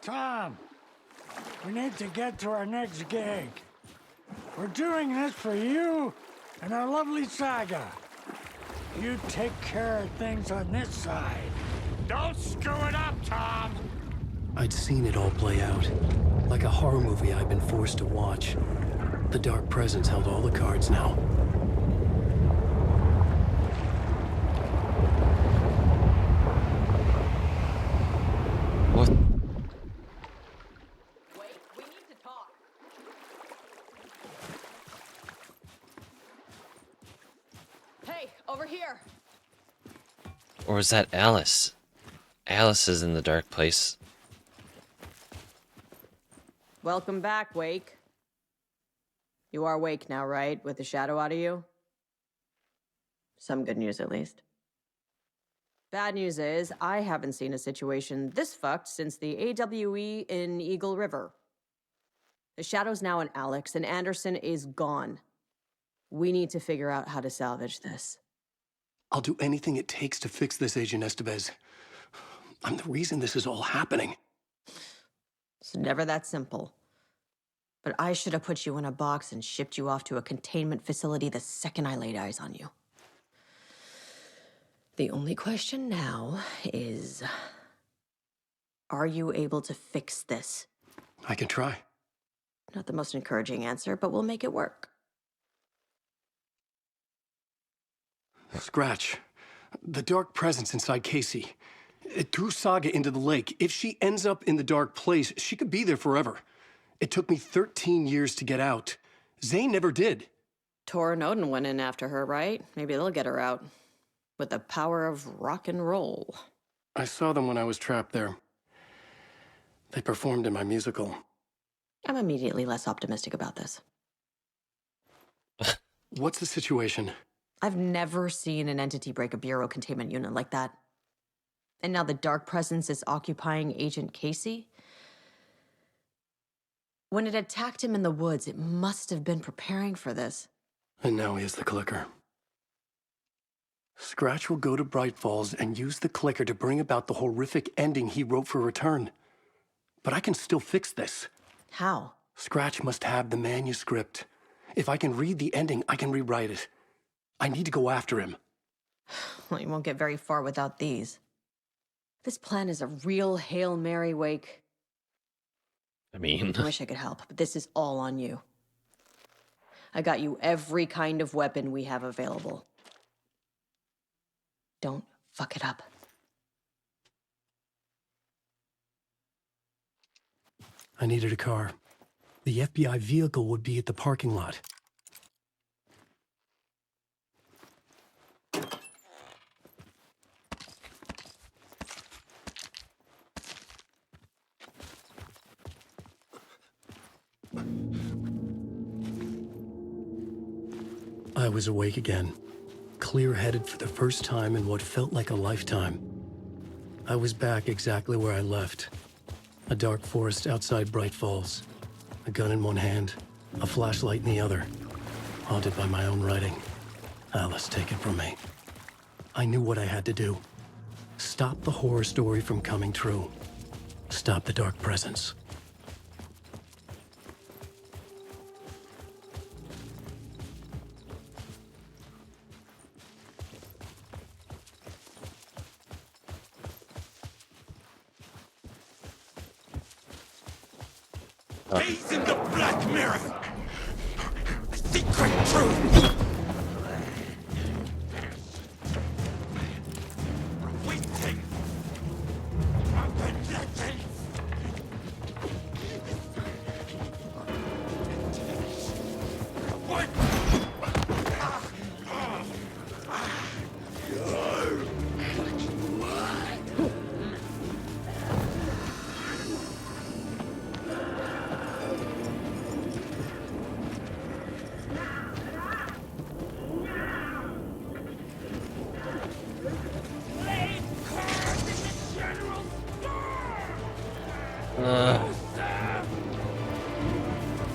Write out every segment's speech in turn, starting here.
Tom, we need to get to our next gig. We're doing this for you and our lovely Saga. You take care of things on this side. Don't screw it up, Tom! I'd seen it all play out. Like a horror movie I'd been forced to watch. The Dark Presence held all the cards now. What? Wait, we need to talk. Hey, over here. Or is that Alice? Alice is in the dark place. Welcome back, Wake. You are Wake now, right? With the shadow out of you? Some good news, at least. Bad news is, I haven't seen a situation this fucked since the AWE in Eagle River. The shadow's now in Alex, and Anderson is gone. We need to figure out how to salvage this. I'll do anything it takes to fix this, Agent Estevez. I'm the reason this is all happening. It's never that simple. But I should have put you in a box and shipped you off to a containment facility the second I laid eyes on you. The only question now is, are you able to fix this? I can try. Not the most encouraging answer, but we'll make it work. Scratch. The Dark Presence inside Casey. It threw Saga into the lake. If she ends up in the dark place, she could be there forever. It took me 13 years to get out. Zane never did. Tor and Odin went in after her, right? Maybe they'll get her out. With the power of rock and roll. I saw them when I was trapped there. They performed in my musical. I'm immediately less optimistic about this. What's the situation? I've never seen an entity break a bureau containment unit like that. And now the Dark Presence is occupying Agent Casey? When it attacked him in the woods, it must have been preparing for this. And now he has the clicker. Scratch will go to Bright Falls and use the clicker to bring about the horrific ending he wrote for Return. But I can still fix this. How? Scratch must have the manuscript. If I can read the ending, I can rewrite it. I need to go after him. Well, you won't get very far without these. This plan is a real Hail Mary, Wake. I mean... I wish I could help, but this is all on you. I got you every kind of weapon we have available. Don't fuck it up. I needed a car. The FBI vehicle would be at the parking lot. I was awake again, clear-headed for the first time in what felt like a lifetime. I was back exactly where I left. A dark forest outside Bright Falls. A gun in one hand, a flashlight in the other. Haunted by my own writing. Alice, take it from me. I knew what I had to do. Stop the horror story from coming true. Stop the Dark Presence. Gaze in the black mirror! The secret truth! Waiting! Open legends! What?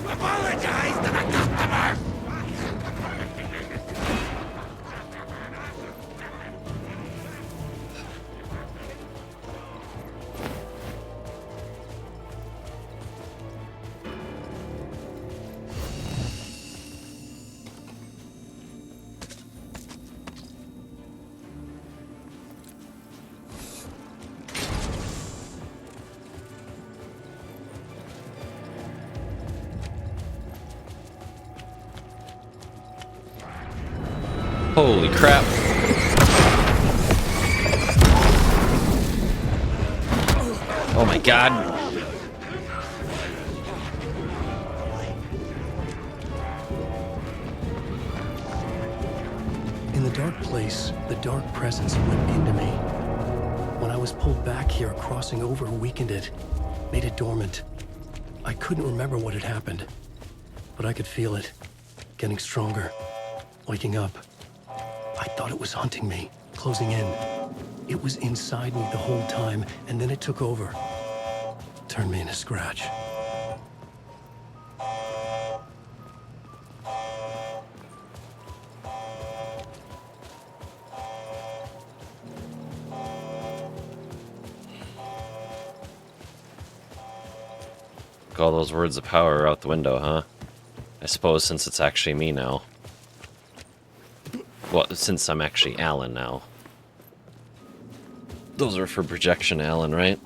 Apologize to the customer! Holy crap. Oh my god. In the dark place, the dark presence went into me. When I was pulled back here, crossing over weakened it, made it dormant. I couldn't remember what had happened, but I could feel it, getting stronger, waking up. I thought it was hunting me, closing in. It was inside me the whole time, and then it took over. Turned me into Scratch. All those words of power are out the window, huh? I suppose since it's actually me now. Well, since I'm actually Alan now. Those are for projection, Alan, right?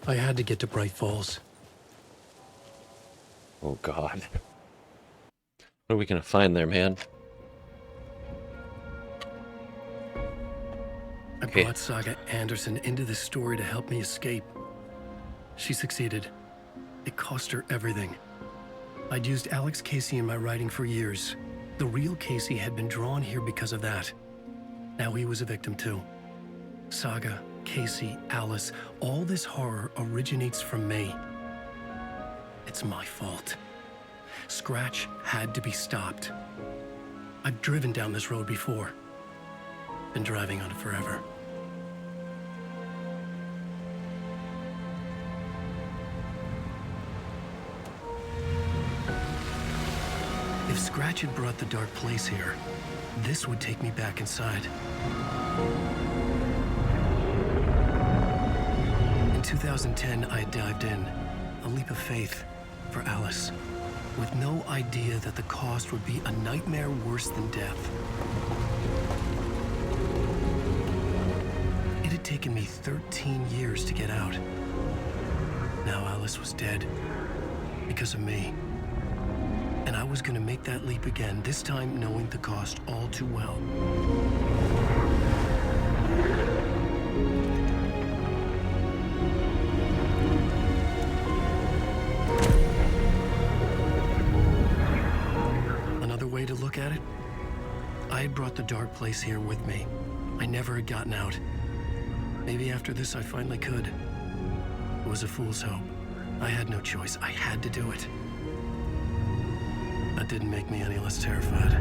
I had to get to Bright Falls. Oh god. What are we gonna find there, man? I brought Saga Anderson into this story to help me escape. She succeeded. It cost her everything. I'd used Alex Casey in my writing for years. The real Casey had been drawn here because of that. Now he was a victim too. Saga, Casey, Alice, all this horror originates from me. It's my fault. Scratch had to be stopped. I've driven down this road before. Been driving on it forever. If Scratch had brought the dark place here, this would take me back inside. In 2010, I dived in, a leap of faith for Alice, with no idea that the cost would be a nightmare worse than death. It had taken me 13 years to get out. Now Alice was dead, because of me. And I was gonna make that leap again, this time knowing the cost all too well. Another way to look at it, I had brought the dark place here with me. I never had gotten out. Maybe after this I finally could. It was a fool's hope. I had no choice. I had to do it. That didn't make me any less terrified.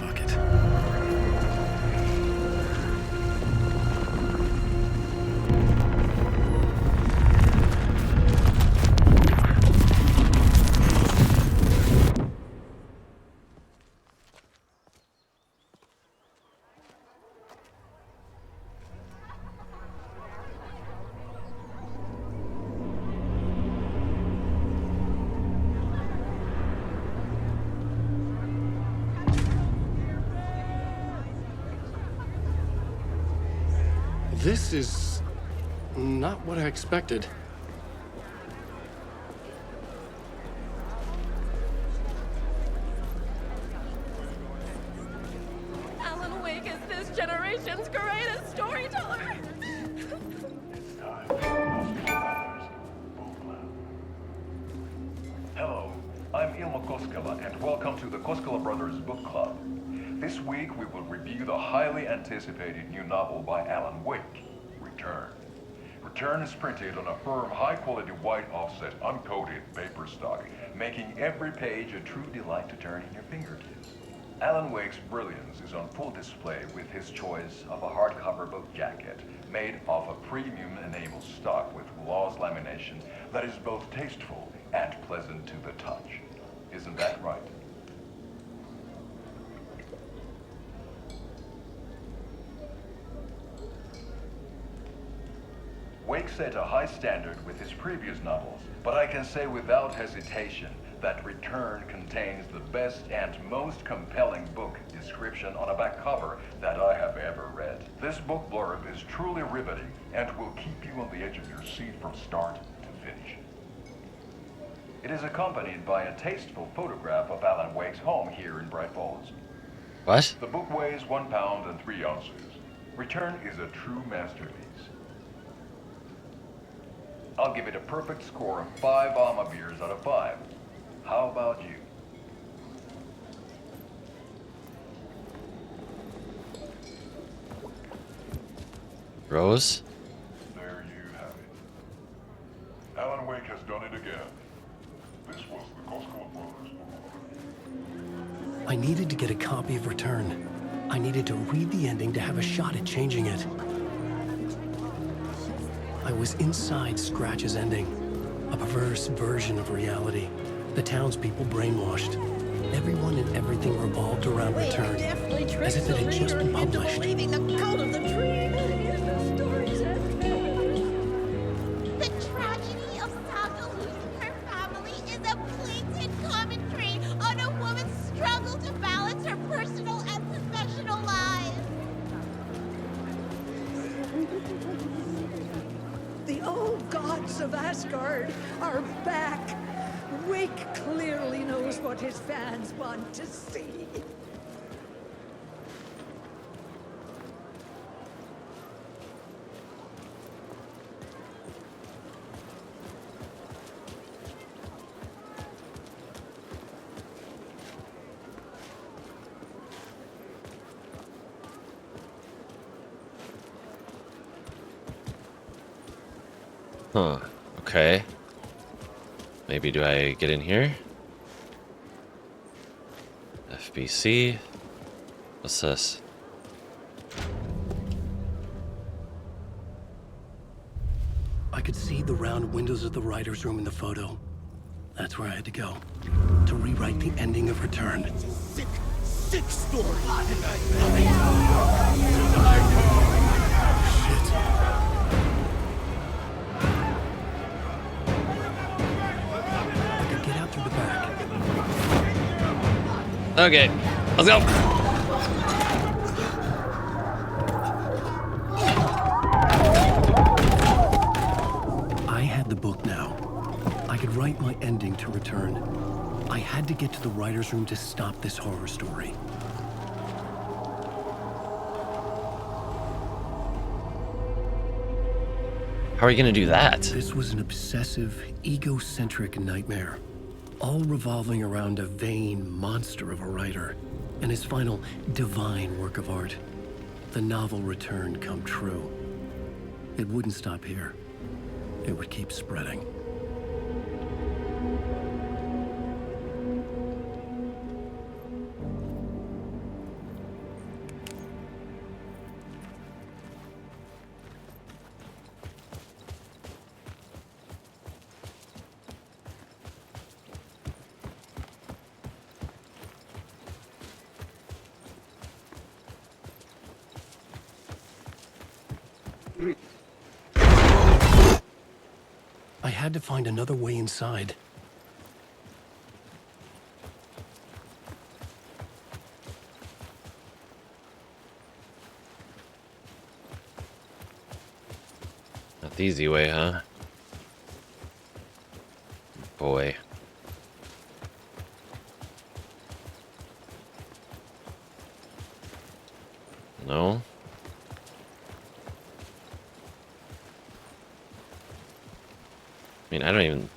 Fuck it. This is not what I expected. Alan Wake is this generation's greatest storyteller. Hello, I'm Ilmo Koskela, and welcome to the Koskela Brothers Book Club. This week we will review the highly anticipated new novel by Alan Wake, Return. Return is printed on a firm, high-quality white offset, uncoated paper stock, making every page a true delight to turn in your fingertips. Alan Wake's brilliance is on full display with his choice of a hardcover book jacket made of a premium enamel stock with gloss lamination that is both tasteful and pleasant to the touch. Isn't that right? Wake set a high standard with his previous novels, but I can say without hesitation that Return contains the best and most compelling book description on a back cover that I have ever read. This book blurb is truly riveting and will keep you on the edge of your seat from start to finish. It is accompanied by a tasteful photograph of Alan Wake's home here in Bright Falls. What? The book weighs 1 pound and 3 ounces. Return is a true masterpiece. I'll give it a perfect score of 5 Alma beers out of 5. How about you? Rose? There you have it. Alan Wake has done it again. This was the Koskela Brothers. I needed to get a copy of Return. I needed to read the ending to have a shot at changing it. I was inside Scratch's ending, a perverse version of reality. The townspeople brainwashed. Everyone and everything revolved around Return, as if it had just been published. Believing the cult of the tree. The tragedy of Saga losing her family is a blatant commentary on a woman's struggle to balance her personal and professional lives. The old gods of Asgard are back. Wake clearly knows what his fans want to see. Huh. Okay. Maybe do I get in here? FBC. What's this? I could see the round windows of the writer's room in the photo. That's where I had to go, to rewrite the ending of Return. Sick story. Okay, let's go. I had the book now. I could write my ending to Return. I had to get to the writer's room to stop this horror story. How are you gonna do that? This was an obsessive, egocentric nightmare, all revolving around a vain monster of a writer and his final divine work of art, the novel Return come true. It wouldn't stop here. It would keep spreading. I had to find another way inside. Not the easy way, huh? Boy. No? I mean, I don't even...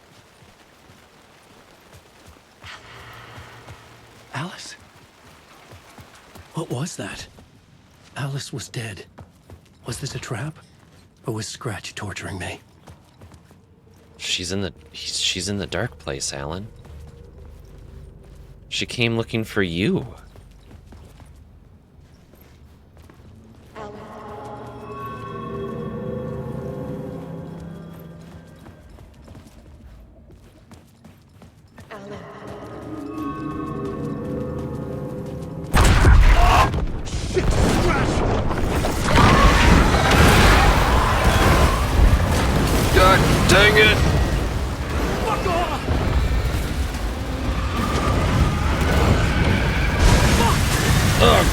Alice? What was that? Alice was dead. Was this a trap? Or was Scratch torturing me? She's in the dark place, Alan. She came looking for you.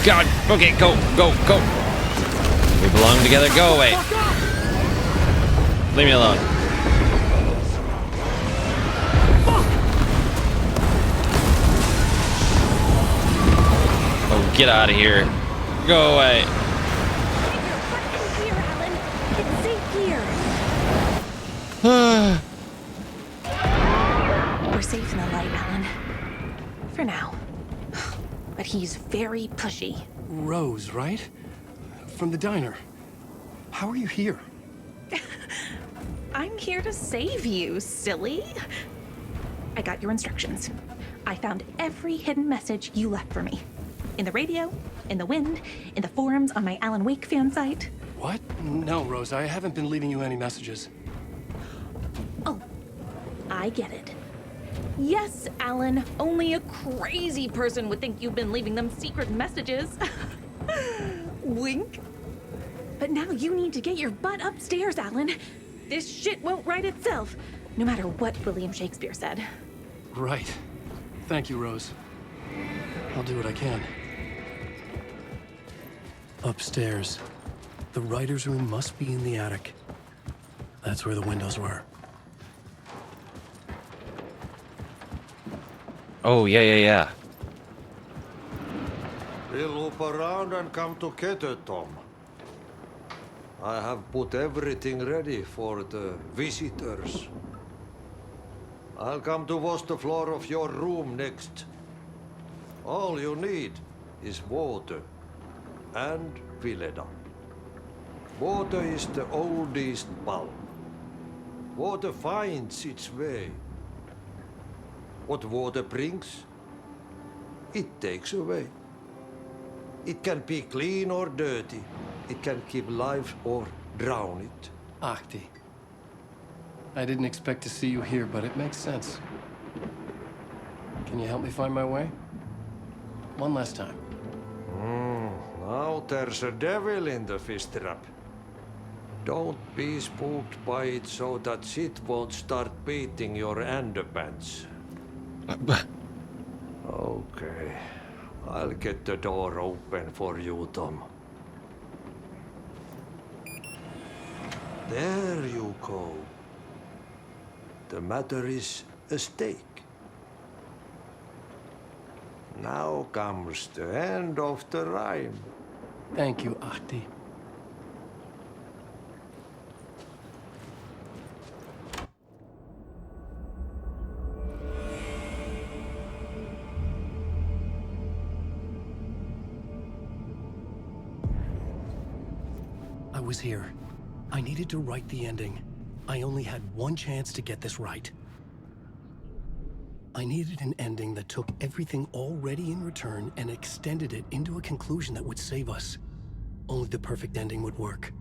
God. Okay, go, go, go. We belong together. Go away. Leave me alone. Oh, get out of here. Go away. Here, Alan. It's safe here. We're safe in the light, Alan. For now. But he's very pushy. Rose, right? From the diner. How are you here? I'm here to save you, silly. I got your instructions. I found every hidden message you left for me. In the radio, in the wind, in the forums on my Alan Wake fan site. What? No, Rose, I haven't been leaving you any messages. Oh, I get it. Yes, Alan, only a crazy person would think you've been leaving them secret messages. Wink. But now you need to get your butt upstairs, Alan. This shit won't right itself, no matter what William Shakespeare said. Right. Thank you, Rose. I'll do what I can. Upstairs. The writer's room must be in the attic. That's where the windows were. Oh, yeah. We'll loop around and come together, Tom. I have put everything ready for the visitors. I'll come to wash the floor of your room next. All you need is water and Vileda. Water is the oldest bulb. Water finds its way. What water brings, it takes away. It can be clean or dirty. It can keep life or drown it. Ahti. I didn't expect to see you here, but it makes sense. Can you help me find my way? One last time. Now there's a devil in the fish trap. Don't be spooked by it so that shit won't start beating your underpants. Okay. I'll get the door open for you, Tom. There you go. The matter is a stake. Now comes the end of the rhyme. Thank you, Ahti. I was here. I needed to write the ending. I only had one chance to get this right. I needed an ending that took everything already in return and extended it into a conclusion that would save us. Only the perfect ending would work.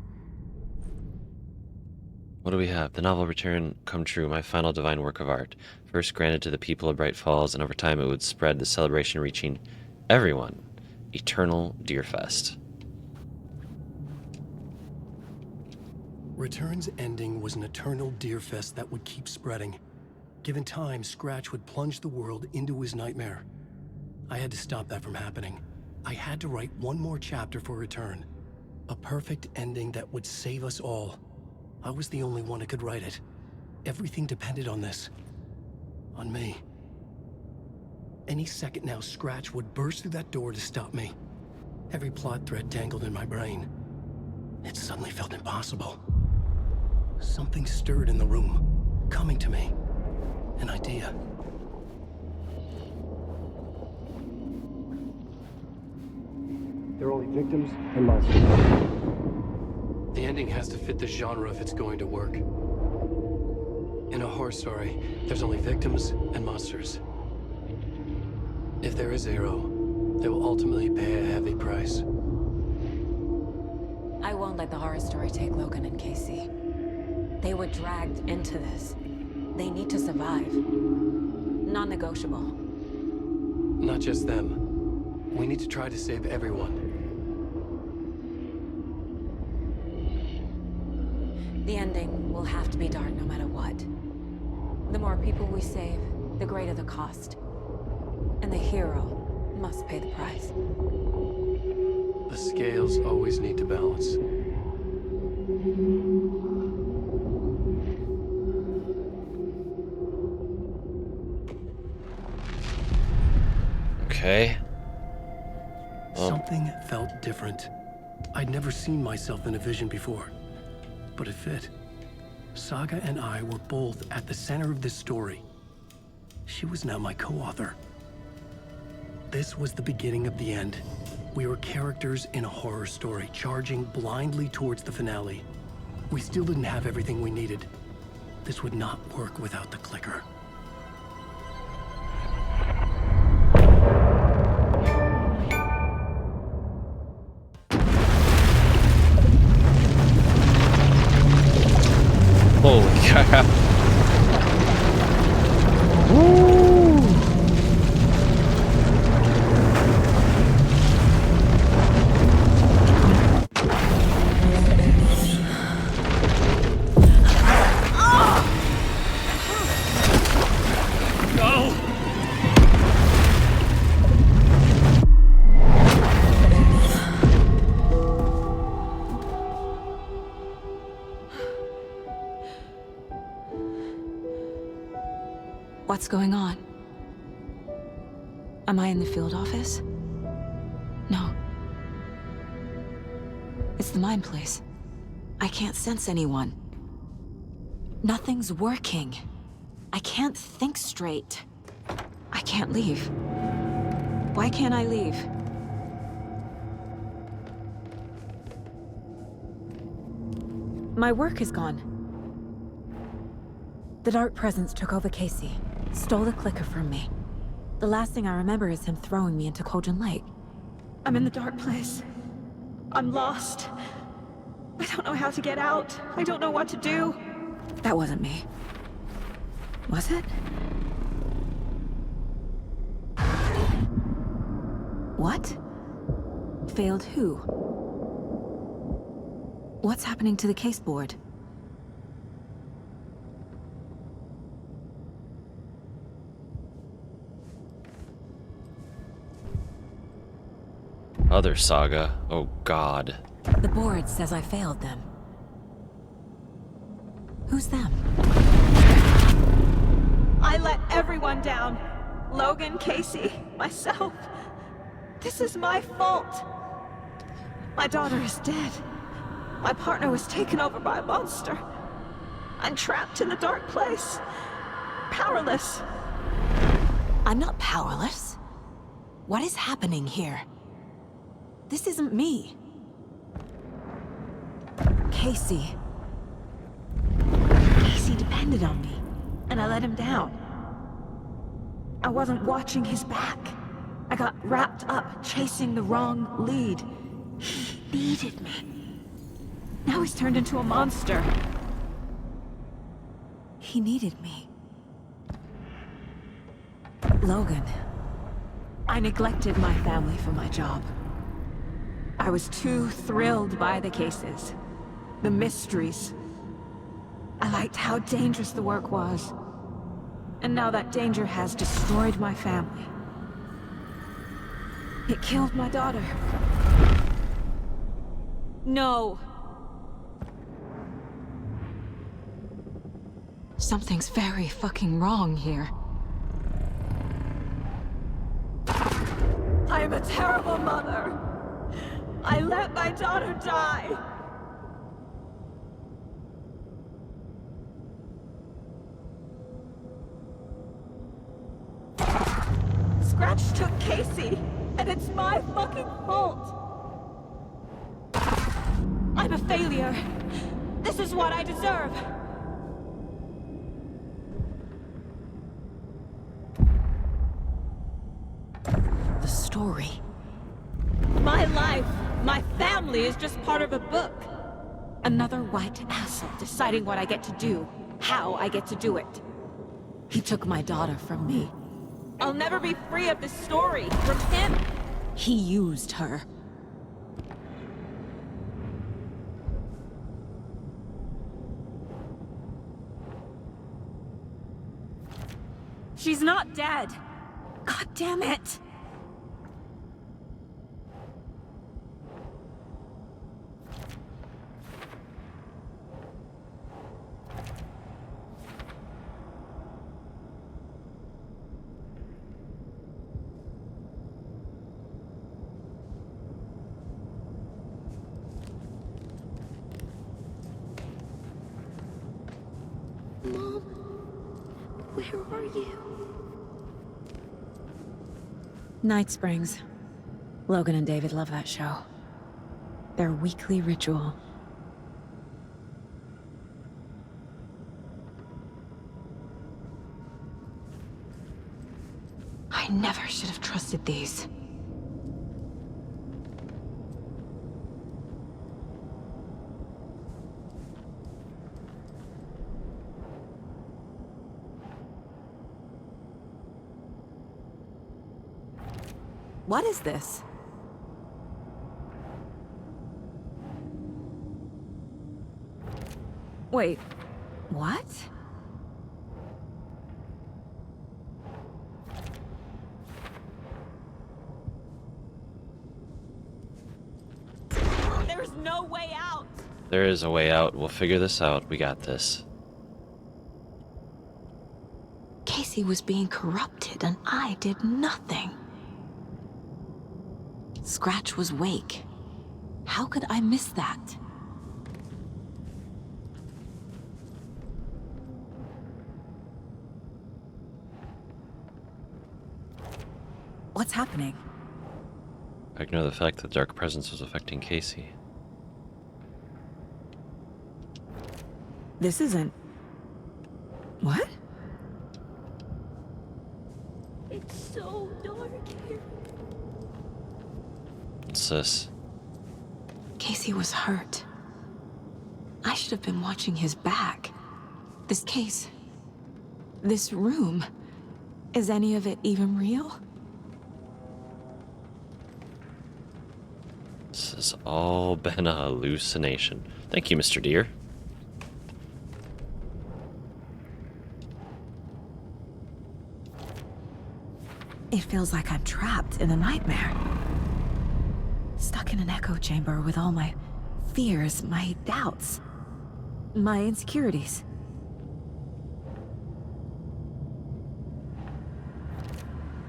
What do we have? The novel Return Come True, my final divine work of art. First granted to the people of Bright Falls, and over time it would spread, the celebration reaching everyone. Eternal Deerfest. Return's ending was an eternal Deerfest that would keep spreading. Given time, Scratch would plunge the world into his nightmare. I had to stop that from happening. I had to write one more chapter for Return. A perfect ending that would save us all. I was the only one who could write it. Everything depended on this. On me. Any second now, Scratch would burst through that door to stop me. Every plot thread tangled in my brain. It suddenly felt impossible. Something stirred in the room, coming to me. An idea. They're only victims and monsters. The ending has to fit the genre if it's going to work. In a horror story, there's only victims and monsters. If there is a hero, they will ultimately pay a heavy price. I won't let the horror story take Logan and Casey. They were dragged into this. They need to survive. Non-negotiable. Not just them. We need to try to save everyone. The ending will have to be dark no matter what. The more people we save, the greater the cost. And the hero must pay the price. The scales always need to balance. Okay. Something felt different. I'd never seen myself in a vision before, but it fit. Saga and I were both at the center of this story. She was now my co-author. This was the beginning of the end. We were characters in a horror story, charging blindly towards the finale. We still didn't have everything we needed. This would not work without the clicker. Holy crap. What's going on? Am I in the field office? No. It's the mine place. I can't sense anyone. Nothing's working. I can't think straight. I can't leave. Why can't I leave? My work is gone. The Dark Presence took over Casey, stole the clicker from me. The last thing I remember is him throwing me into Cauldron Lake. I'm in the dark place. I'm lost. I don't know how to get out. I don't know what to do. That wasn't me. Was it? What? Failed who? What's happening to the case board? Other Saga. Oh god. The board says I failed them. Who's them? I let everyone down. Logan, Casey, myself. This is my fault. My daughter is dead. My partner was taken over by a monster. I'm trapped in the dark place. Powerless. I'm not powerless. What is happening here? This isn't me. Casey. Casey depended on me, and I let him down. I wasn't watching his back. I got wrapped up chasing the wrong lead. He needed me. Now he's turned into a monster. He needed me. Logan. I neglected my family for my job. I was too thrilled by the cases, the mysteries. I liked how dangerous the work was. And now that danger has destroyed my family. It killed my daughter. No. Something's very fucking wrong here. I am a terrible mother. I let my daughter die. Scratch took Casey, and it's my fucking fault. I'm a failure. This is what I deserve. The story. My life, my family is just part of a book. Another white asshole deciding what I get to do, how I get to do it. He took my daughter from me. I'll never be free of this story from him. He used her. She's not dead. God damn it. Mom, where are you? Night Springs. Logan and David love that show. Their weekly ritual. I never should have trusted these. What is this? Wait, what? There's no way out. There is a way out. We'll figure this out. We got this. Casey was being corrupted and I did nothing. Scratch was Wake. How could I miss that? What's happening? Ignore the fact that Dark Presence was affecting Casey. This isn't... What? It's so dark here. What's this? Casey was hurt. I should have been watching his back. This case... this room... Is any of it even real? This has all been a hallucination. Thank you, Mr. Deer. It feels like I'm trapped in a nightmare. Stuck in an echo chamber with all my fears, my doubts, my insecurities.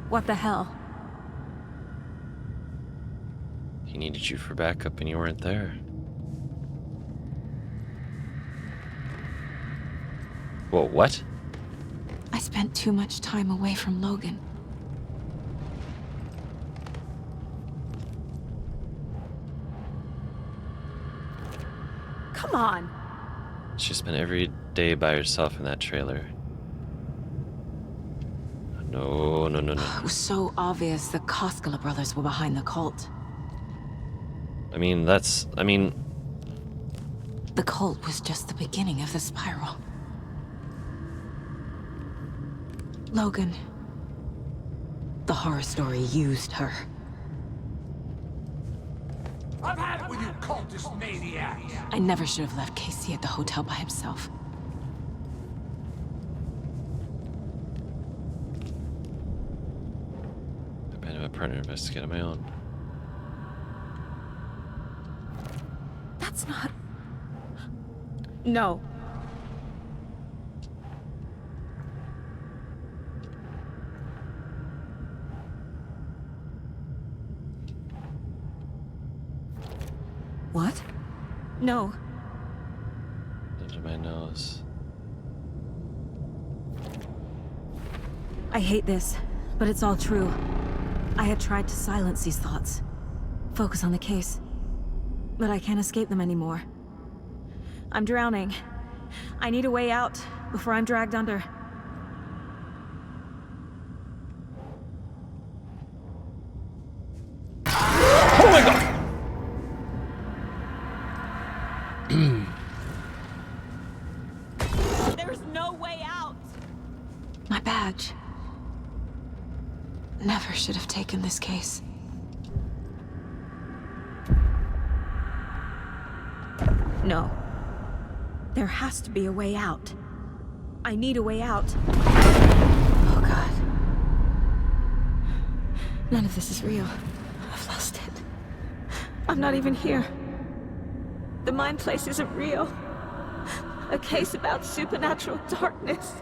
What the hell? He needed you for backup and you weren't there. Whoa, what? I spent too much time away from Logan. Come on! She spent every day by herself in that trailer. No, no, no, no. It was so obvious the Koskela brothers were behind the cult. I mean... The cult was just the beginning of the spiral. Logan... The horror story used her. I've had it with you cultist maniacs! I never should have left Casey at the hotel by himself. I've been a partner investigate on my own. That's not... No. What? No. Under my nose. I hate this, but it's all true. I had tried to silence these thoughts. Focus on the case. But I can't escape them anymore. I'm drowning. I need a way out before I'm dragged under. Oh my god! There's no way out. My badge. Never should have taken this case. No. There has to be a way out. I need a way out. Oh god. None of this is real. I've lost it. I'm not even here. The mind place isn't real. A case about supernatural darkness.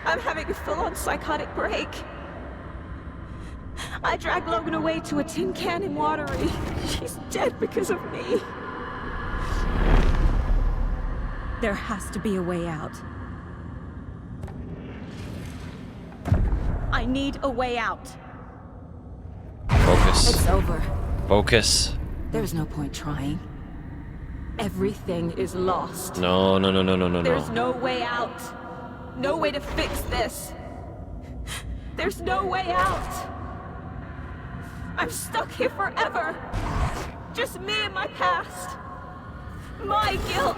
I'm having a full-on psychotic break. I dragged Logan away to a tin can in Watery. She's dead because of me. There has to be a way out. I need a way out. Focus. It's over. Focus. There's no point trying. Everything is lost. No. There's no way out. No way to fix this. There's no way out. I'm stuck here forever. Just me and my past. My guilt.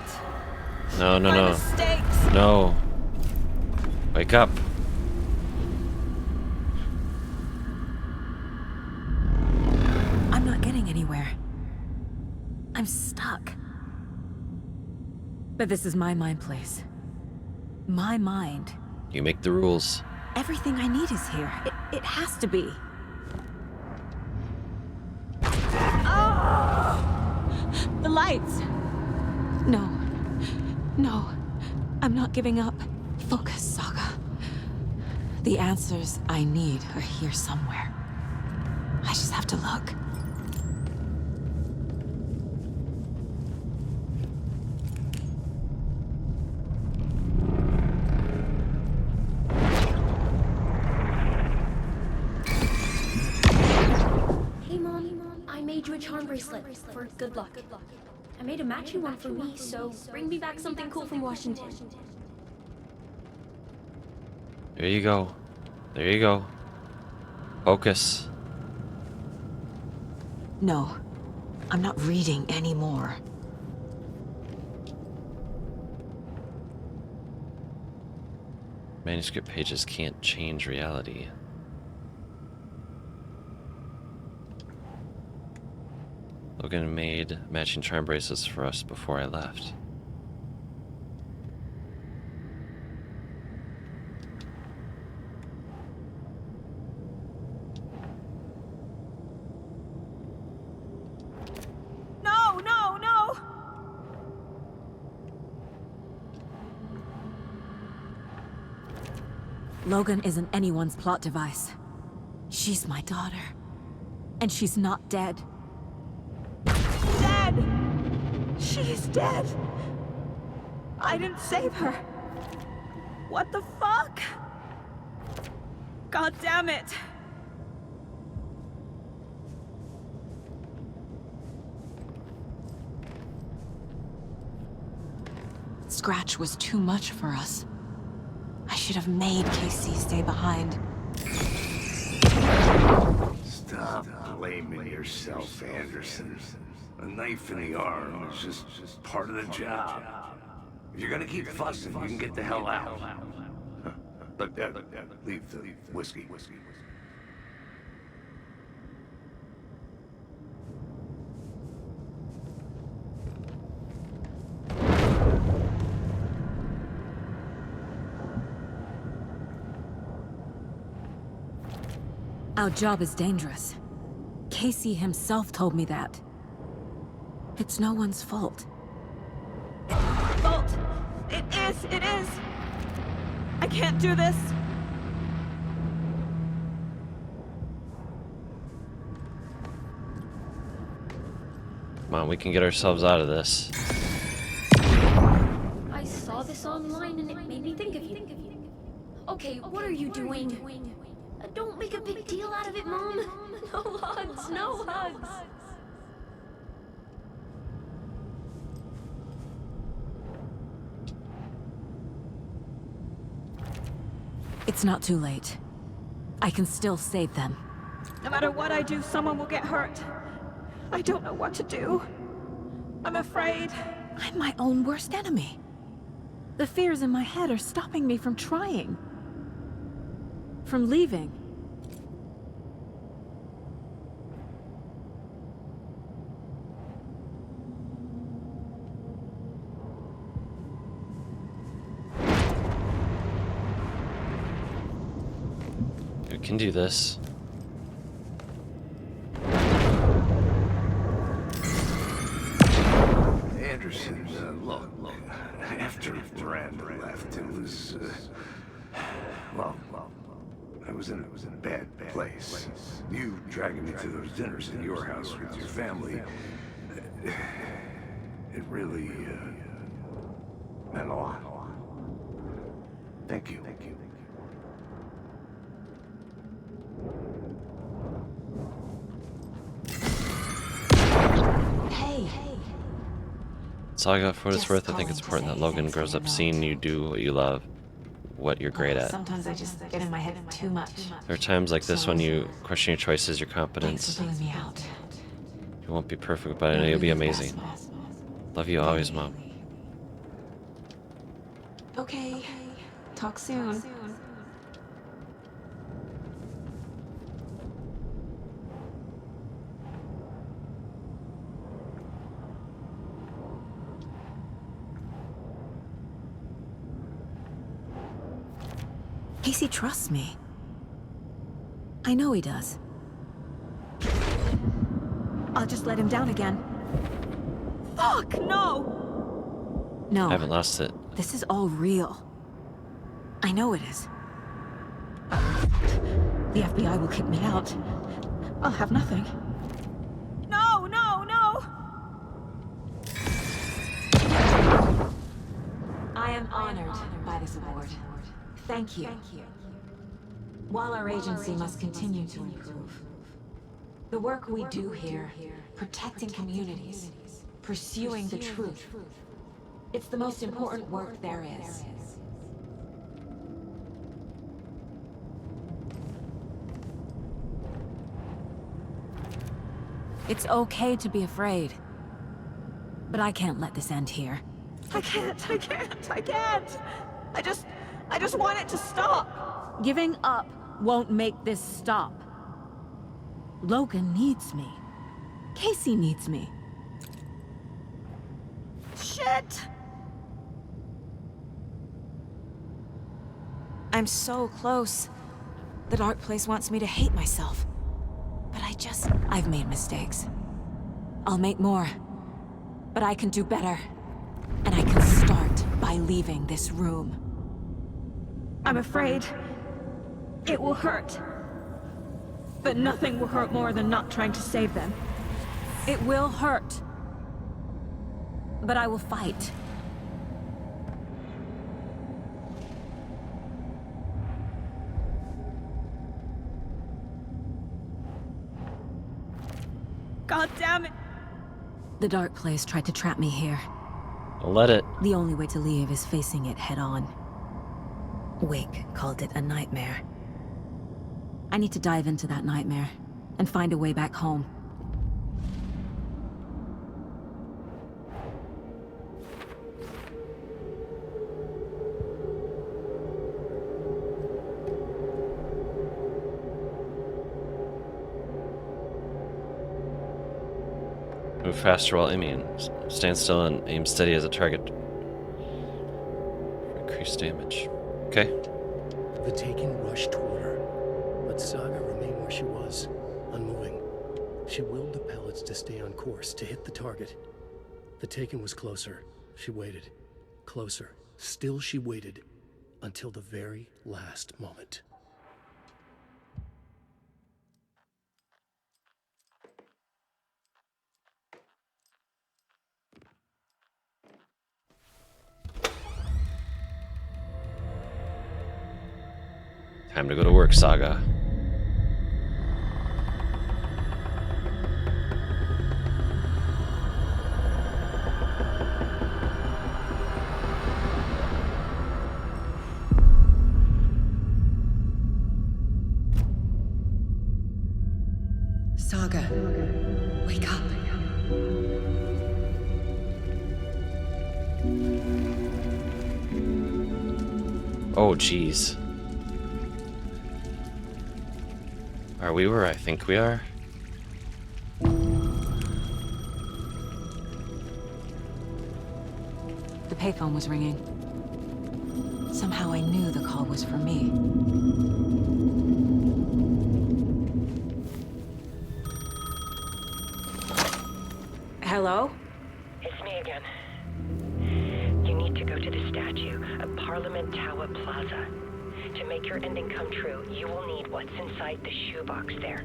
No. My mistakes. No. Wake up. I'm not getting anywhere. I'm stuck. But this is my mind place. My mind. You make the rules. Everything I need is here. It has to be. Oh! The lights! No. I'm not giving up. Focus, Saga. The answers I need are here somewhere. I just have to look. Hey Mom, I made you a charm bracelet for good luck. I made a matching one for me, so bring me back something cool from Washington. There you go. There you go. Focus. No, I'm not reading anymore. Manuscript pages can't change reality. Logan made matching charm bracelets for us before I left. No! Logan isn't anyone's plot device. She's my daughter. And she's not dead. Dead! She's dead! I didn't save her. What the fuck? God damn it! Scratch was too much for us. I should have made Casey stay behind. Stop blaming yourself, Anderson. A knife in the arm is just part of the job. If you're gonna keep fussing, you can get the hell out. But leave the whiskey. Our job is dangerous. Casey himself told me that. It's no one's fault. Fault! It is! I can't do this! Come on, we can get ourselves out of this. I saw this online and it made me think of you. Okay, what are you doing? Don't make a big deal out of it, Mom. No hugs, no hugs. It's not too late. I can still save them. No matter what I do, someone will get hurt. I don't know what to do. I'm afraid. I'm my own worst enemy. The fears in my head are stopping me from trying. From leaving. We can do this. Anderson, look, after Miranda left, it was, well, I was in a bad place. You dragging me to those dinners at your house with your family, it really meant a lot. Thank you. Hey. Saga, for what it's Just worth, I think calling it's to important say that Logan thanks for grows your up note. seeing you do what you love, what you're great at. Sometimes I just get in my head too much. There are times like this when Sorry. you question your choices, your Thanks competence. for pulling me out. You won't be perfect, but I know You're you'll be really the best, amazing. Mom. Love you always, Mom. Okay. Talk soon. Casey trusts me. I know he does. I'll just let him down again. Fuck, no! No. I haven't lost it. This is all real. I know it is. The FBI will kick me out. I'll have nothing. No, no, no! I am honored by this award. Thank you. While our agency must continue to improve, the work we do here, protecting communities, pursuing the truth, it's the most important work there is. It's okay to be afraid, but I can't let this end here. I can't. I just want it to stop. Giving up won't make this stop. Logan needs me. Casey needs me. Shit! I'm so close. The dark place wants me to hate myself. But I've made mistakes. I'll make more. But I can do better. And I can start by leaving this room. I'm afraid it will hurt. But nothing will hurt more than not trying to save them. It will hurt. But I will fight. God damn it! The dark place tried to trap me here. Don't let it. The only way to leave is facing it head on. Wake called it a nightmare. I need to dive into that nightmare and find a way back home. Move faster while aiming. Stand still and aim steady as a target. Increase damage. Okay. The Taken rushed toward her, but Saga remained where she was, unmoving. She willed the pellets to stay on course, to hit the target. The Taken was closer. She waited. Closer. Still she waited, until the very last moment. Time to go to work, Saga. Saga, wake up. Oh, jeez. Are we where I think we are? The payphone was ringing. Somehow I knew the call was for me. Hello? It's me again. You need to go to the statue at Parliament Tower Plaza. To make your ending come true, you will need what's inside the shoebox there.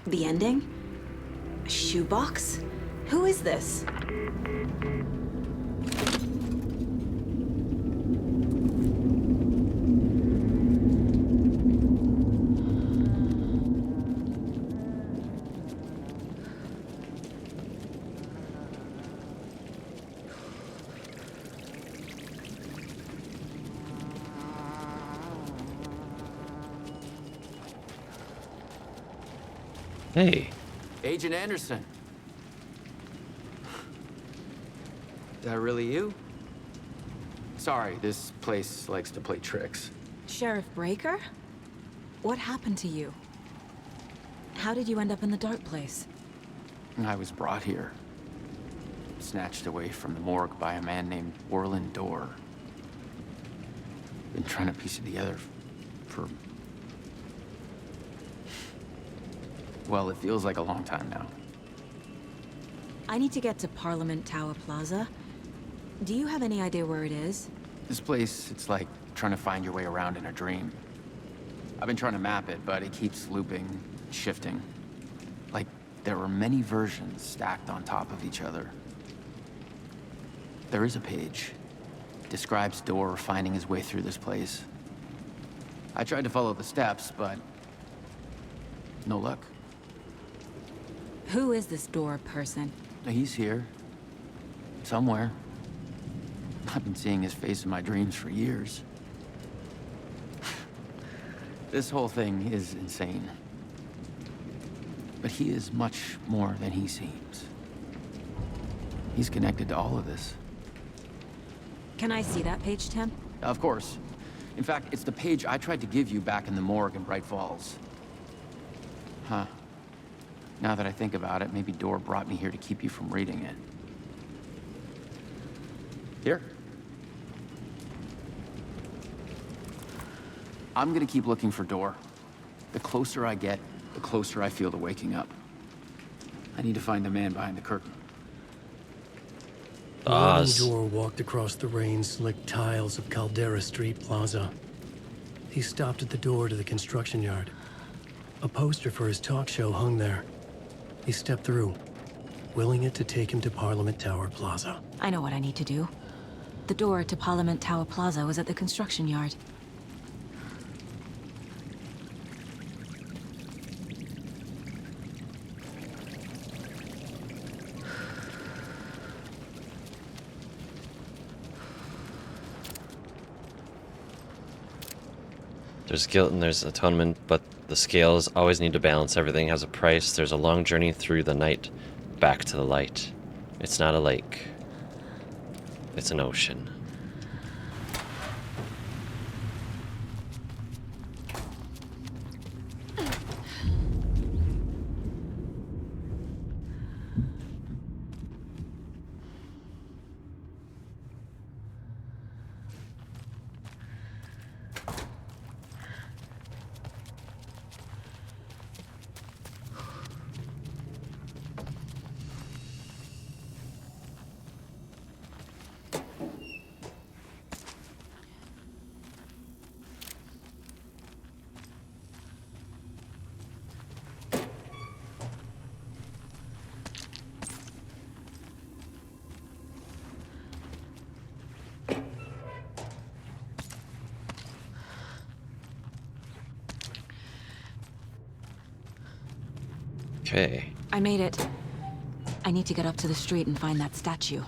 The ending? A shoebox? Who is this? Hey. Agent Anderson. Is that really you? Sorry, this place likes to play tricks. Sheriff Breaker? What happened to you? How did you end up in the dark place? I was brought here. Snatched away from the morgue by a man named Orland Dorr. Been trying to piece it together for... well, it feels like a long time now. I need to get to Parliament Tower Plaza. Do you have any idea where it is? This place, it's like trying to find your way around in a dream. I've been trying to map it, but it keeps looping, shifting. Like there are many versions stacked on top of each other. There is a page. Describes Dorr finding his way through this place. I tried to follow the steps, but no luck. Who is this Dorr person? He's here. Somewhere. I've been seeing his face in my dreams for years. This whole thing is insane. But he is much more than he seems. He's connected to all of this. Can I see that page, Tim? Of course. In fact, it's the page I tried to give you back in the morgue in Bright Falls. Huh. Now that I think about it, maybe Dorr brought me here to keep you from reading it. Here. I'm gonna keep looking for Dorr. The closer I get, the closer I feel to waking up. I need to find the man behind the curtain. Orland Dorr walked across the rain-slicked tiles of Caldera Street Plaza. He stopped at the door to the construction yard. A poster for his talk show hung there. He stepped through, willing it to take him to Parliament Tower Plaza. I know what I need to do. The door to Parliament Tower Plaza was at the construction yard. There's guilt and there's atonement, but the scales always need to balance. Everything has a price. There's a long journey through the night, back to the light. It's not a lake. It's an ocean. Okay. I made it. I need to get up to the street and find that statue.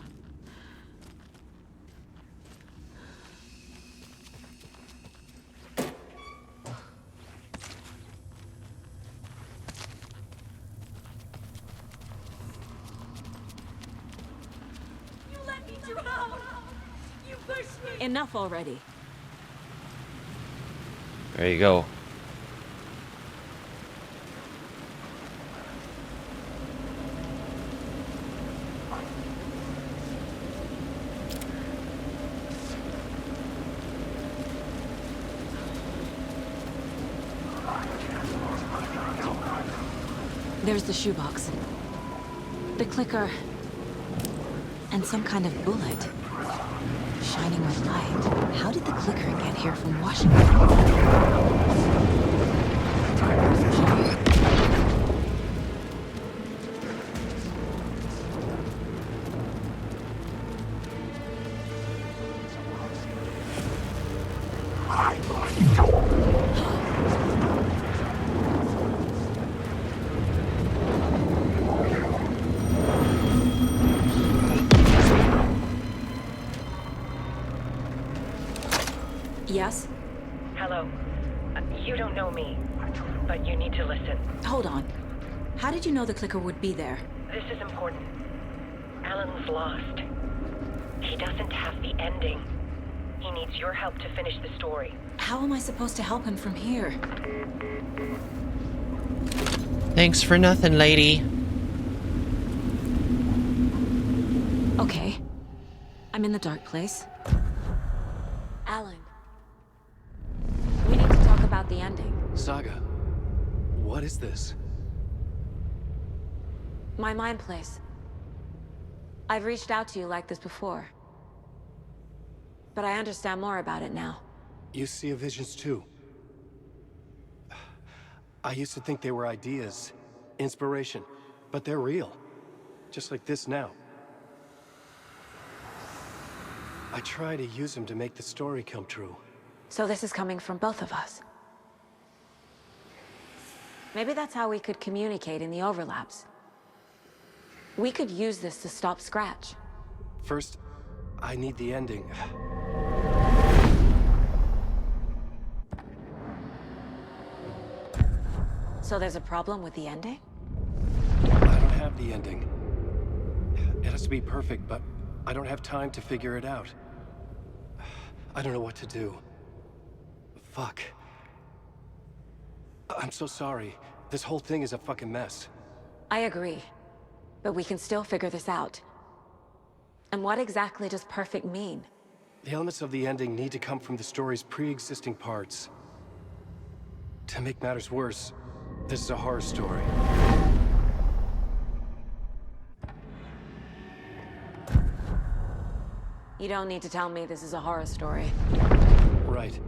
You let me drown! You pushed me! Enough already. There you go. There's the shoebox. The clicker. And some kind of bullet. Shining with light. How did the clicker get here from Washington? Yes? Hello. You don't know me, but you need to listen. Hold on. How did you know the clicker would be there? This is important. Alan's lost. He doesn't have the ending. He needs your help to finish the story. How am I supposed to help him from here? Thanks for nothing, lady. Okay. I'm in the dark place. Alan. We need to talk about the ending. Saga, what is this? My mind place. I've reached out to you like this before. But I understand more about it now. You see visions too. I used to think they were ideas, inspiration, but they're real. Just like this now. I try to use them to make the story come true. So this is coming from both of us. Maybe that's how we could communicate in the overlaps. We could use this to stop Scratch. First, I need the ending. So there's a problem with the ending? I don't have the ending. It has to be perfect, but I don't have time to figure it out. I don't know what to do. Fuck. I'm so sorry. This whole thing is a fucking mess. I agree. But we can still figure this out. And what exactly does perfect mean? The elements of the ending need to come from the story's pre-existing parts. To make matters worse, this is a horror story. You don't need to tell me this is a horror story. Right.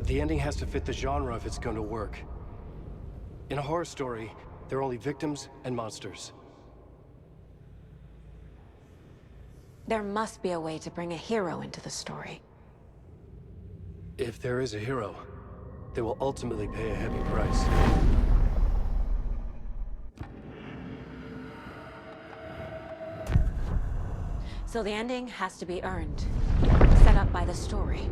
The ending has to fit the genre if it's going to work. In a horror story, there are only victims and monsters. There must be a way to bring a hero into the story. If there is a hero, they will ultimately pay a heavy price. So the ending has to be earned, set up by the story.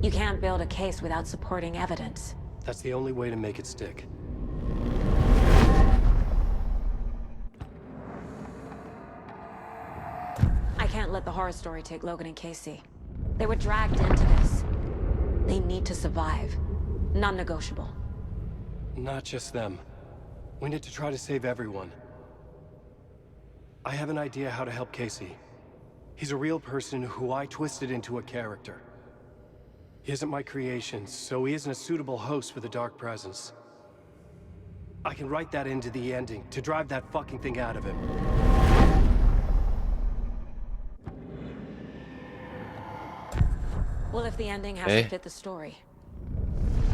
You can't build a case without supporting evidence. That's the only way to make it stick. I can't let the horror story take Logan and Casey. They were dragged into this. They need to survive. Non-negotiable. Not just them. We need to try to save everyone. I have an idea how to help Casey. He's a real person who I twisted into a character. He isn't my creation, so he isn't a suitable host for the Dark Presence. I can write that into the ending to drive that fucking thing out of him. Well, if the ending has to fit the story,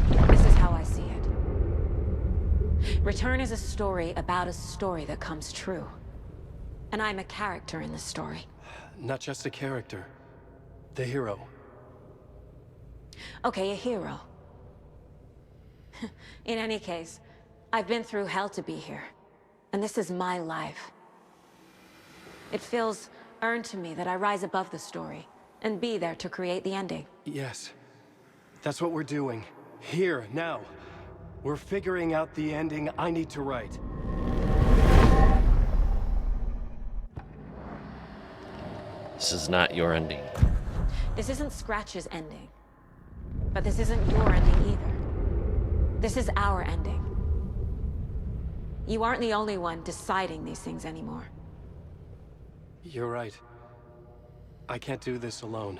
this is how I see it. Return is a story about a story that comes true. And I'm a character in this story. Not just a character. The hero. Okay, a hero. In any case, I've been through hell to be here. And this is my life. It feels earned to me that I rise above the story and be there to create the ending. Yes. That's what we're doing. Here, now. We're figuring out the ending I need to write. This is not your ending. This isn't Scratch's ending. But this isn't your ending either. This is our ending. You aren't the only one deciding these things anymore. You're right. I can't do this alone.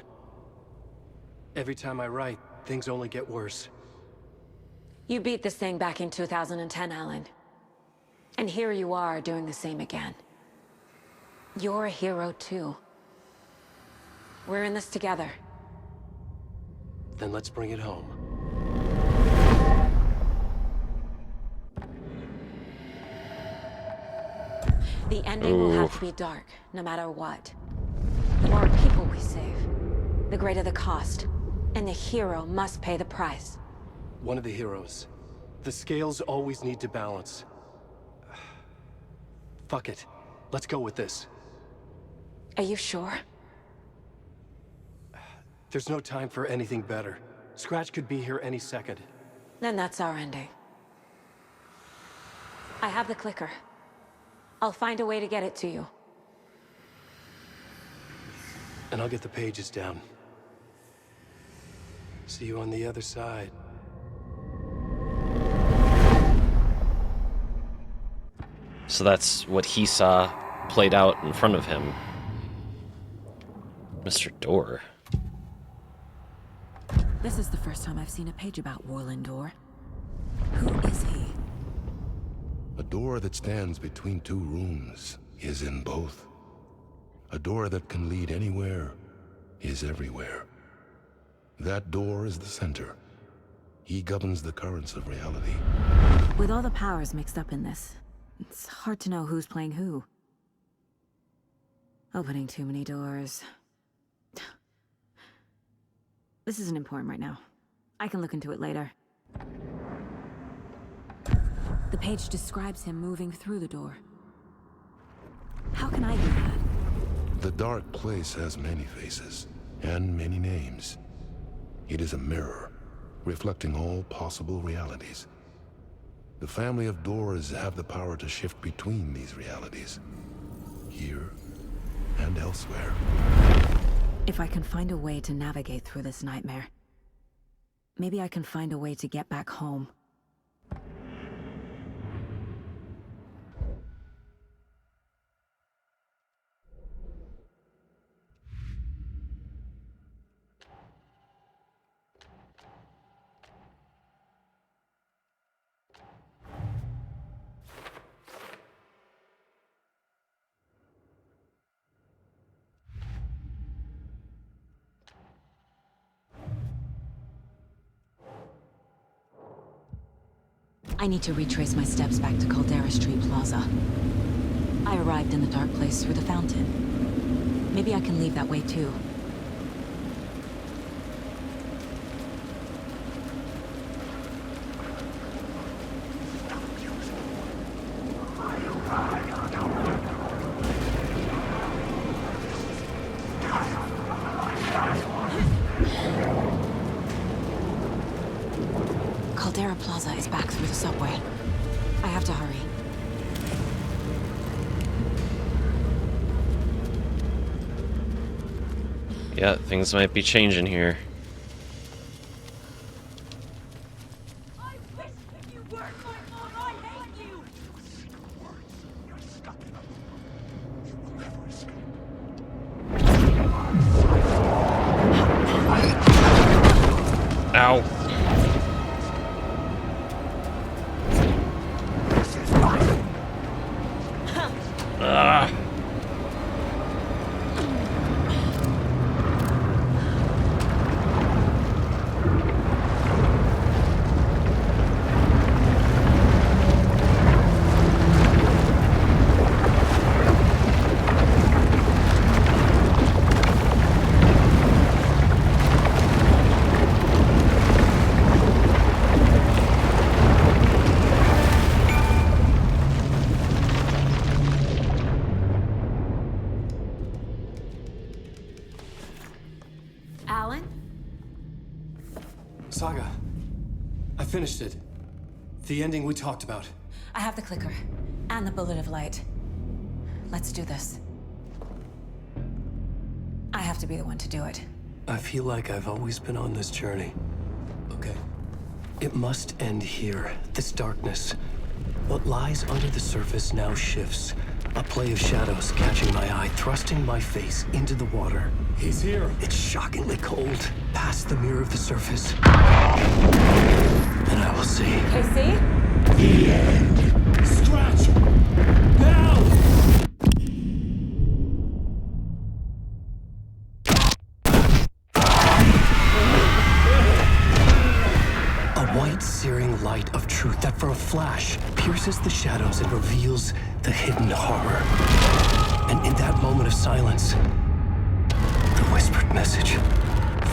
Every time I write, things only get worse. You beat this thing back in 2010, Alan. And here you are doing the same again. You're a hero too. We're in this together. Then let's bring it home. The ending will have to be dark, no matter what. The more people we save, the greater the cost. And the hero must pay the price. One of the heroes. The scales always need to balance. Fuck it. Let's go with this. Are you sure? There's no time for anything better. Scratch could be here any second. Then that's our ending. I have the clicker. I'll find a way to get it to you. And I'll get the pages down. See you on the other side. So that's what he saw played out in front of him. Mr. Door. This is the first time I've seen a page about Warland Door. Who is he? A door that stands between two rooms is in both. A door that can lead anywhere is everywhere. That door is the center. He governs the currents of reality. With all the powers mixed up in this, it's hard to know who's playing who. Opening too many doors. This isn't important right now. I can look into it later. The page describes him moving through the door. How can I do that? The dark place has many faces and many names. It is a mirror, reflecting all possible realities. The family of doors have the power to shift between these realities, here and elsewhere. If I can find a way to navigate through this nightmare, maybe I can find a way to get back home. I need to retrace my steps back to Caldera Street Plaza. I arrived in the dark place through the fountain. Maybe I can leave that way too. Caldera Plaza is back through the subway. I have to hurry. Yeah, things might be changing here. Ow. Saga, I finished it. The ending we talked about. I have the clicker and the bullet of light. Let's do this. I have to be the one to do it. I feel like I've always been on this journey. Okay. It must end here, this darkness. What lies under the surface now shifts. A play of shadows catching my eye, thrusting my face into the water. He's here. It's shockingly cold, past the mirror of the surface. And I will see. KC? The end. Scratch! Now! A white, searing light of truth that for a flash pierces the shadows and reveals the hidden horror. And in that moment of silence, the whispered message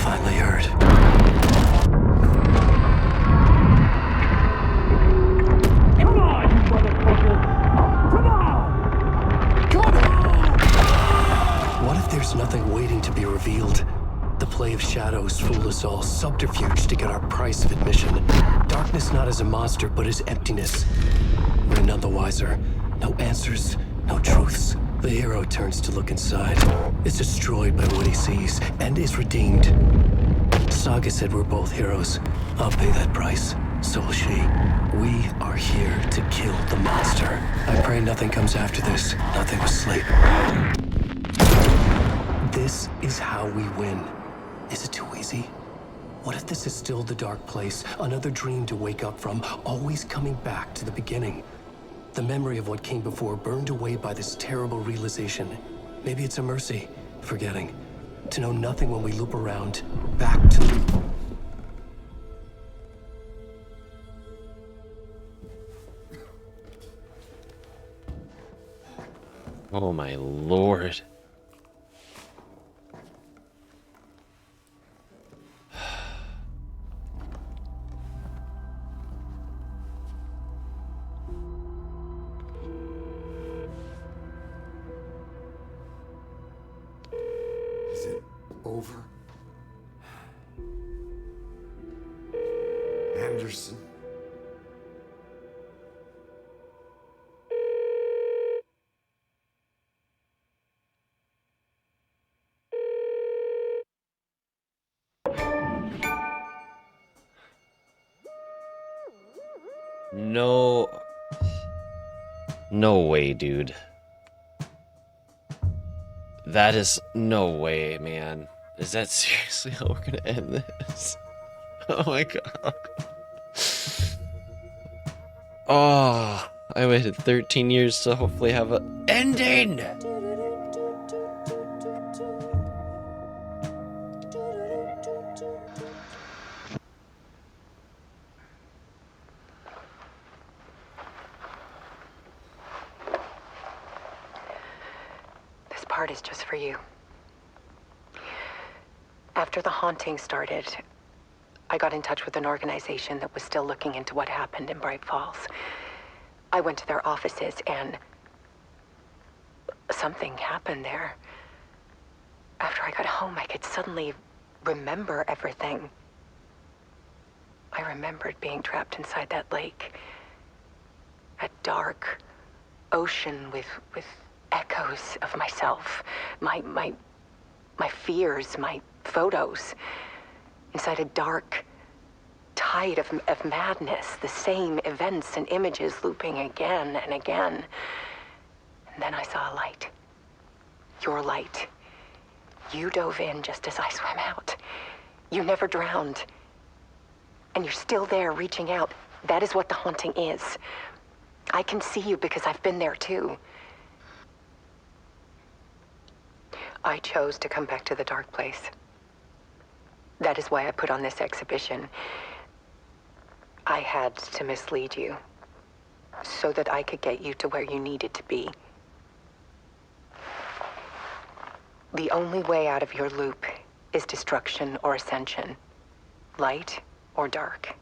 finally heard. Come on, you motherfucker! Come on! Come on! What if there's nothing waiting to be revealed? The play of shadows shadows fool us all, subterfuge to get our price of admission. Darkness not as a monster, but as emptiness. We're none the wiser. No answers, no truths. The hero turns to look inside. Is destroyed by what he sees, and is redeemed. Saga said we're both heroes. I'll pay that price. So will she. We are here to kill the monster. I pray nothing comes after this. Nothing but sleep. This is how we win. Is it too easy? What if this is still the dark place? Another dream to wake up from, always coming back to the beginning. The memory of what came before burned away by this terrible realization. Maybe it's a mercy, forgetting. To know nothing when we loop around, back to... Oh my lord. Is it over? Anderson? No. No way, dude. That is no way, man. Is that seriously how we're gonna end this? Oh my god. Oh, I waited 13 years to hopefully have a ending. This part is just for you. After the haunting started, I got in touch with an organization that was still looking into what happened in Bright Falls. I went to their offices and something happened there. After I got home, I could suddenly remember everything. I remembered being trapped inside that lake. A dark ocean with echoes of myself, my fears, my photos, inside a dark tide of madness, the same events and images looping again and again. And then I saw a light. Your light. You dove in just as I swam out. You never drowned. And you're still there reaching out. That is what the haunting is. I can see you because I've been there too. I chose to come back to the dark place. That is why I put on this exhibition. I had to mislead you, so that I could get you to where you needed to be. The only way out of your loop is destruction or ascension, light or dark.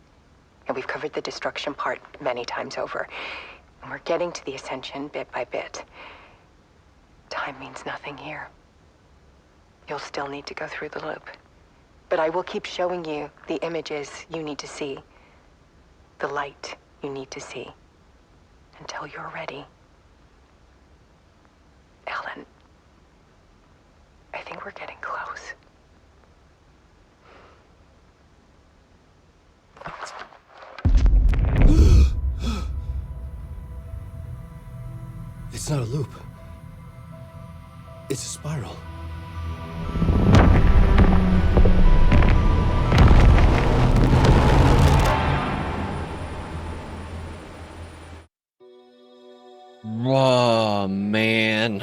And we've covered the destruction part many times over. And we're getting to the ascension bit by bit. Time means nothing here. You'll still need to go through the loop. But I will keep showing you the images you need to see, the light you need to see, until you're ready. Ellen, I think we're getting close. It's not a loop. It's a spiral. Oh, man.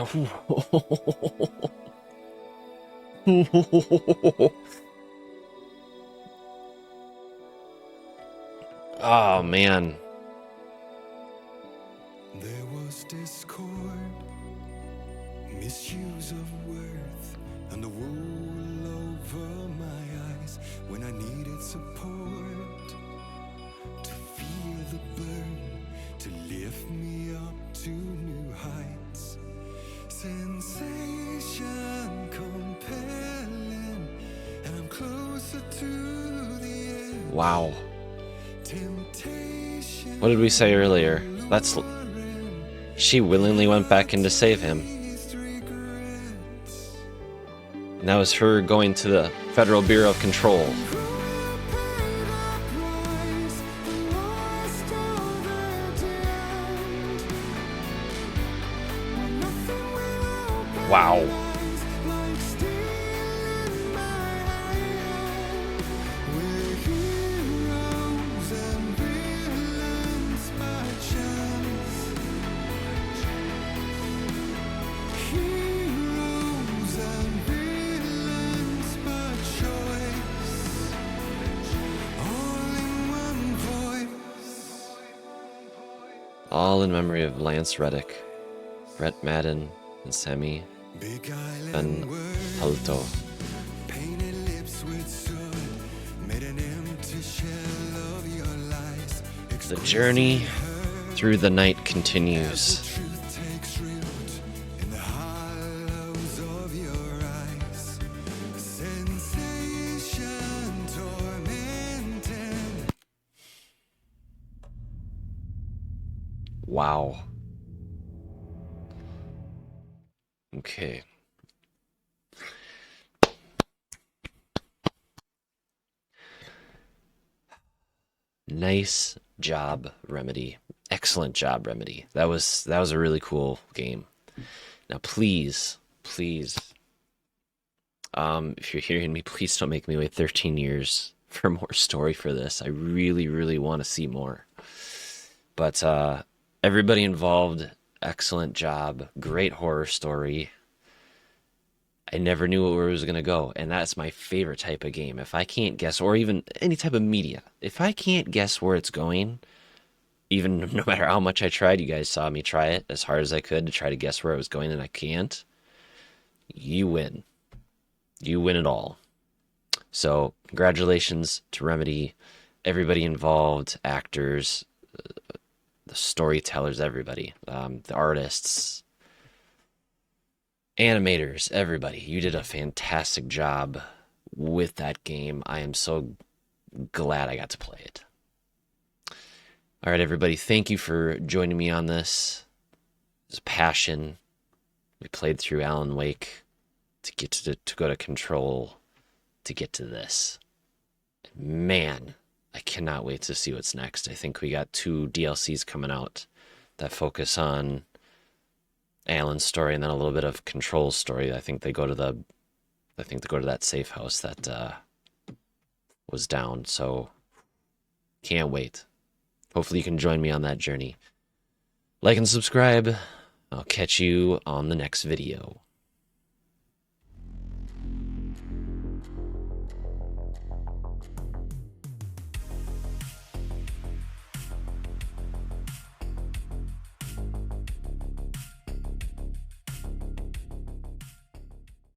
Oh, man. There was discord, misuse of worth, and the wool over my eyes when I needed support. To feel the burn, to lift me up to new heights. Sensation compelling, and I'm closer Wow. What did we say earlier? She willingly went back in to save him. And that was her going to the Federal Bureau of Control. Wow. All in memory of Lance Reddick, Brett Madden, and Sammy Ben Alto. The journey through the night continues. Wow. Okay. Nice job, Remedy. Excellent job, Remedy. That was a really cool game. Now, please, if you're hearing me, please don't make me wait 13 years for more story for this. I really, really want to see more. But everybody involved, excellent job. Great horror story. I never knew where it was going to go, and that's my favorite type of game. If I can't guess, or even any type of media, if I can't guess where it's going, even no matter how much I tried, you guys saw me try it as hard as I could to try to guess where it was going, and I can't, you win. You win it all. So, congratulations to Remedy, everybody involved, actors, the storytellers, everybody, the artists, animators, everybody. You did a fantastic job with that game. I am so glad I got to play it. All right, everybody, thank you for joining me on this. It was passion. We played through Alan Wake to get to go to Control to get to this. Man, I cannot wait to see what's next. I think we got 2 DLCs coming out that focus on Alan's story and then a little bit of Control's story. I think they go to that safe house that was down. So can't wait. Hopefully you can join me on that journey. Like and subscribe. I'll catch you on the next video.